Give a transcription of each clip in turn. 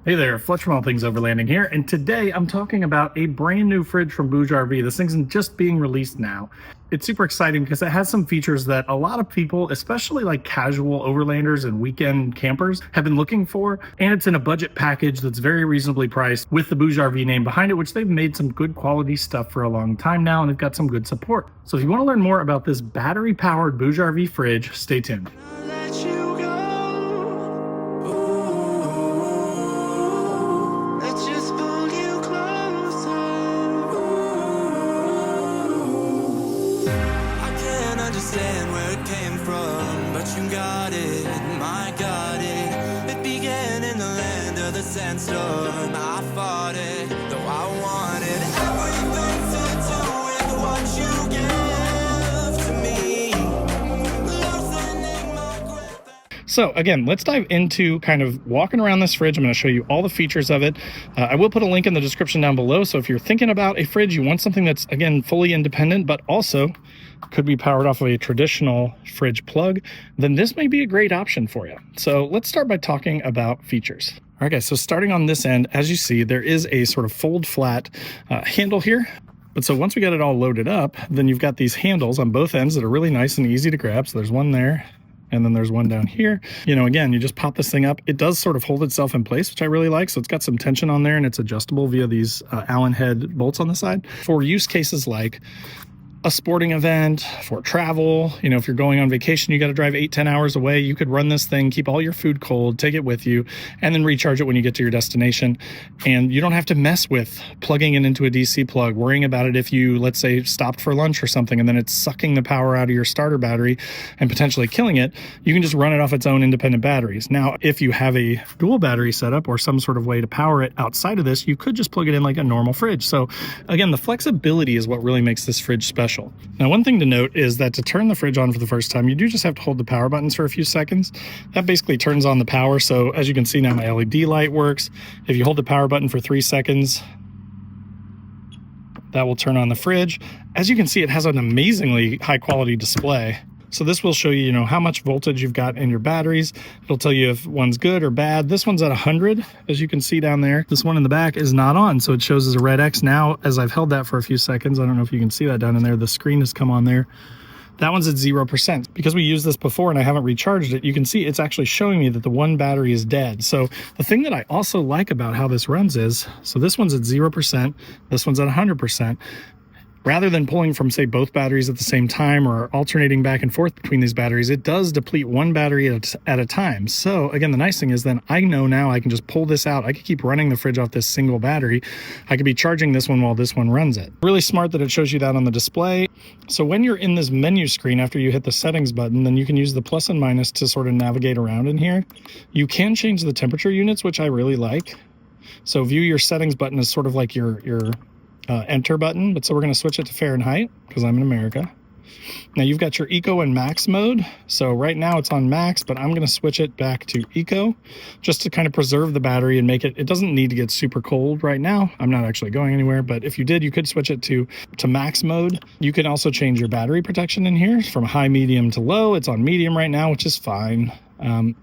Hey there, Fletch from All Things Overlanding here, and today I'm talking about a brand new fridge from BougeRV. This thing's just being released now. It's super exciting because it has some features that a lot of people, especially like casual overlanders and weekend campers, have been looking for, and it's in a budget package that's very reasonably priced with the BougeRV name behind it, which they've made some good quality stuff for a long time now, and they've got some good support. So if you want to learn more about this battery-powered BougeRV fridge, stay tuned. Understand where it came from, but you got it, my got it. It began in the land of the sandstorm. I fought it, though I wanted everything to do with what you give to me. Loosening my grip. So again, let's dive into kind of walking around this fridge. I'm going to show you all the features of it. I will put a link in the description down below. So if you're thinking about a fridge, you want something that's, again, fully independent, but also could be powered off of a traditional fridge plug, then this may be a great option for you. So let's start by talking about features. All right, guys, so starting on this end, as you see, there is a sort of fold flat handle here. But so once we get it all loaded up, then you've got these handles on both ends that are really nice and easy to grab. So there's one there, and then there's one down here. You know, again, you just pop this thing up. It does sort of hold itself in place, which I really like. So it's got some tension on there, and it's adjustable via these Allen head bolts on the side. For use cases like a sporting event, for travel, you know, if you're going on vacation, you got to drive 8-10 hours away, you could run this thing, keep all your food cold, take it with you, and then recharge it when you get to your destination. And you don't have to mess with plugging it into a DC plug, worrying about it if you, let's say, stopped for lunch or something, and then it's sucking the power out of your starter battery and potentially killing it. You can just run it off its own independent batteries. Now, if you have a dual battery setup or some sort of way to power it outside of this, you could just plug it in like a normal fridge. So again, the flexibility is what really makes this fridge special. Now, one thing to note is that to turn the fridge on for the first time, you do just have to hold the power buttons for a few seconds. That basically turns on the power. So as you can see now, my LED light works. If you hold the power button for 3 seconds, that will turn on the fridge. As you can see, it has an amazingly high quality display. So this will show you, you know, how much voltage you've got in your batteries. It'll tell you if one's good or bad. This one's at 100, as you can see down there. This one in the back is not on, so it shows as a red X. Now, as I've held that for a few seconds, I don't know if you can see that down in there, the screen has come on there. That one's at 0%. Because we used this before and I haven't recharged it, you can see it's actually showing me that the one battery is dead. So the thing that I also like about how this runs is, so this one's at 0%, this one's at 100%. Rather than pulling from, say, both batteries at the same time or alternating back and forth between these batteries, it does deplete one battery at a time. So again, the nice thing is then I know now I can just pull this out. I could keep running the fridge off this single battery. I could be charging this one while this one runs it. Really smart that it shows you that on the display. So when you're in this menu screen, after you hit the settings button, then you can use the plus and minus to sort of navigate around in here. You can change the temperature units, which I really like. So view your settings button is sort of like your enter button, but so we're going to switch it to Fahrenheit because I'm in America. Now you've got your eco and max mode. So right now it's on max, but I'm going to switch it back to eco just to kind of preserve the battery and make it doesn't need to get super cold right now. I'm not actually going anywhere, but if you did, you could switch it to max mode. You can also change your battery protection in here from high, medium to low. It's on medium right now, which is fine.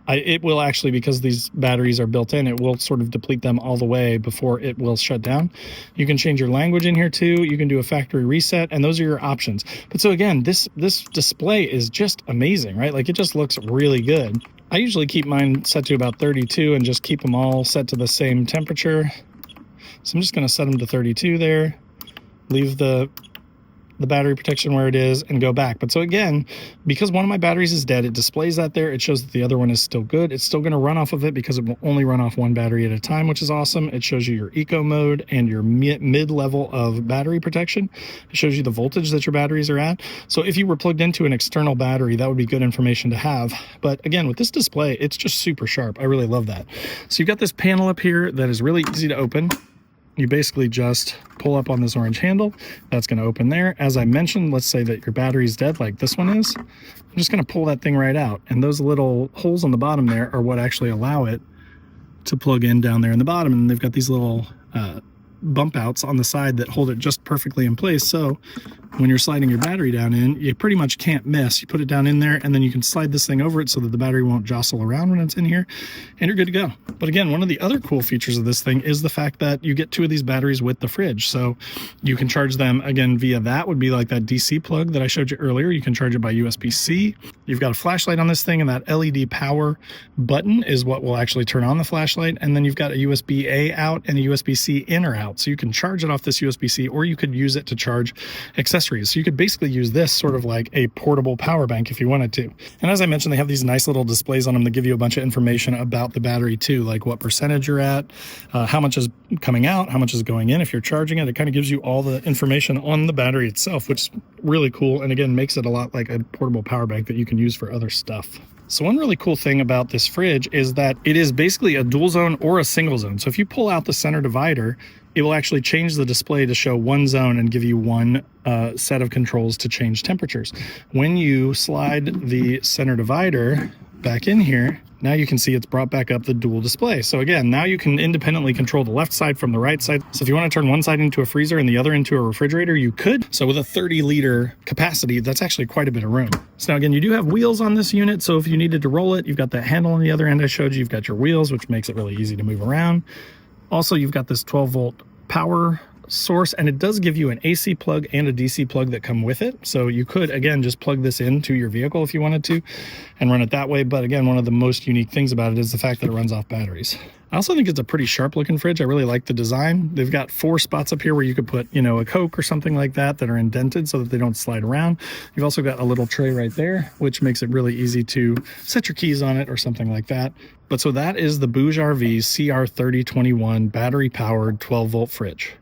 It will actually, because these batteries are built in, it will sort of deplete them all the way before it will shut down. You can change your language in here too. You can do a factory reset, and those are your options. But so again, this display is just amazing, right? Like, it just looks really good. I usually keep mine set to about 32 and just keep them all set to the same temperature. So I'm just going to set them to 32 there, leave the battery protection where it is, and go back. But so again, because one of my batteries is dead, it displays that there. It shows that the other one is still good. It's still going to run off of it because it will only run off one battery at a time, which is awesome. It shows you your eco mode and your mid level of battery protection. It shows you the voltage that your batteries are at. So if you were plugged into an external battery, that would be good information to have. But again, with this display, it's just super sharp. I really love that. So you've got this panel up here that is really easy to open. You basically just pull up on this orange handle. That's going to open there. As I mentioned, let's say that your battery's dead like this one is. I'm just going to pull that thing right out. And those little holes on the bottom there are what actually allow it to plug in down there in the bottom. And they've got these little bump outs on the side that hold it just perfectly in place. So when you're sliding your battery down in, you pretty much can't miss. You put it down in there, and then you can slide this thing over it so that the battery won't jostle around when it's in here, and you're good to go. But again, one of the other cool features of this thing is the fact that you get 2 of these batteries with the fridge. So you can charge them, again, via that would be like that DC plug that I showed you earlier. You can charge it by USB-C. You've got a flashlight on this thing, and that LED power button is what will actually turn on the flashlight. And then you've got a USB-A out and a USB-C in or out. So you can charge it off this USB-C, or you could use it to charge accessories. So you could basically use this sort of like a portable power bank if you wanted to. And as I mentioned, they have these nice little displays on them that give you a bunch of information about the battery too, like what percentage you're at, how much is coming out, how much is going in if you're charging it. It kind of gives you all the information on the battery itself, which is really cool. And again, makes it a lot like a portable power bank that you can use for other stuff. So one really cool thing about this fridge is that it is basically a dual zone or a single zone. So if you pull out the center divider, it will actually change the display to show one zone and give you one set of controls to change temperatures. When you slide the center divider back in here, now you can see it's brought back up the dual display. So again, now you can independently control the left side from the right side. So if you want to turn one side into a freezer and the other into a refrigerator, you could. So with a 30-liter capacity, that's actually quite a bit of room. So now again, you do have wheels on this unit. So if you needed to roll it, you've got that handle on the other end I showed you. You've got your wheels, which makes it really easy to move around. Also, you've got this 12-volt power source, and it does give you an AC plug and a DC plug that come with it. So you could, again, just plug this into your vehicle if you wanted to and run it that way. But again, one of the most unique things about it is the fact that it runs off batteries. I also think it's a pretty sharp looking fridge. I really like the design. They've got 4 spots up here where you could put, you know, a Coke or something like that are indented so that they don't slide around. You've also got a little tray right there, which makes it really easy to set your keys on it or something like that. But so that is the BougeRV CR3021 battery powered 12-volt fridge.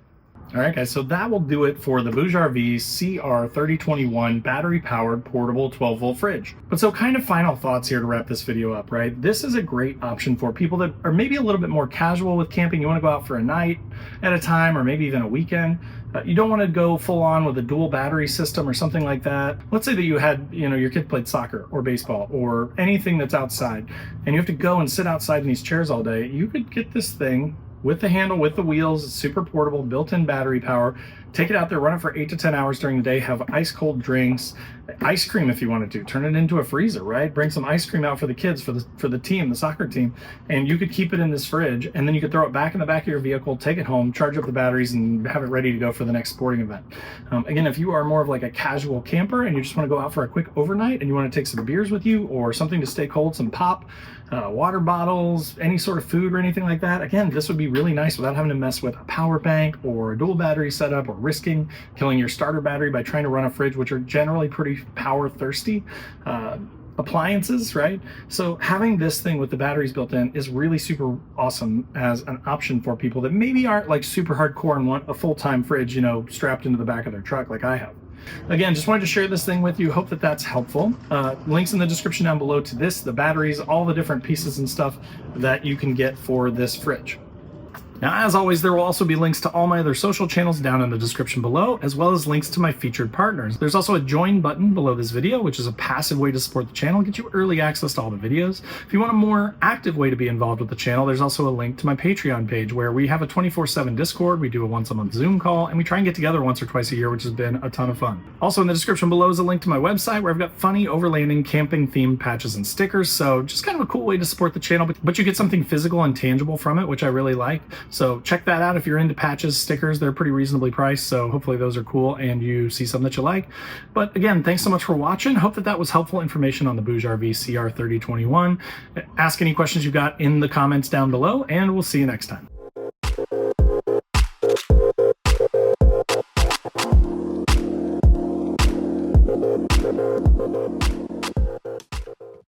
All right, guys, so that will do it for the BougeRV CR3021 battery-powered portable 12-volt fridge. But so kind of final thoughts here to wrap this video up, right? This is a great option for people that are maybe a little bit more casual with camping. You want to go out for a night at a time or maybe even a weekend. You don't want to go full on with a dual battery system or something like that. Let's say that you had, you know, your kid played soccer or baseball or anything that's outside, and you have to go and sit outside in these chairs all day. You could get this thing with the handle, with the wheels. It's super portable, built-in battery power. Take it out there, run it for 8 to 10 hours during the day, have ice cold drinks, ice cream if you wanted to, turn it into a freezer, right? Bring some ice cream out for the kids, for the team, the soccer team, and you could keep it in this fridge, and then you could throw it back in the back of your vehicle, take it home, charge up the batteries, and have it ready to go for the next sporting event. Again, if you are more of like a casual camper and you just want to go out for a quick overnight and you want to take some beers with you or something to stay cold, some pop, water bottles, any sort of food or anything like that, again, this would be really nice without having to mess with a power bank or a dual battery setup or risking killing your starter battery by trying to run a fridge, which are generally pretty power thirsty appliances, right? So having this thing with the batteries built in is really super awesome as an option for people that maybe aren't like super hardcore and want a full-time fridge, you know, strapped into the back of their truck like I have. Again, just wanted to share this thing with you. Hope that that's helpful. Links in the description down below to this, the batteries, all the different pieces and stuff that you can get for this fridge. Now, as always, there will also be links to all my other social channels down in the description below, as well as links to my featured partners. There's also a join button below this video, which is a passive way to support the channel, get you early access to all the videos. If you want a more active way to be involved with the channel, there's also a link to my Patreon page where we have a 24/7 Discord, we do a once-a-month Zoom call, and we try and get together once or twice a year, which has been a ton of fun. Also in the description below is a link to my website where I've got funny overlanding camping themed patches and stickers, so just kind of a cool way to support the channel, but you get something physical and tangible from it, which I really like. So check that out if you're into patches, stickers. They're pretty reasonably priced, so hopefully those are cool and you see something that you like. But again, thanks so much for watching. Hope that that was helpful information on the BougeRV CR3021. Ask any questions you got in the comments down below, and we'll see you next time.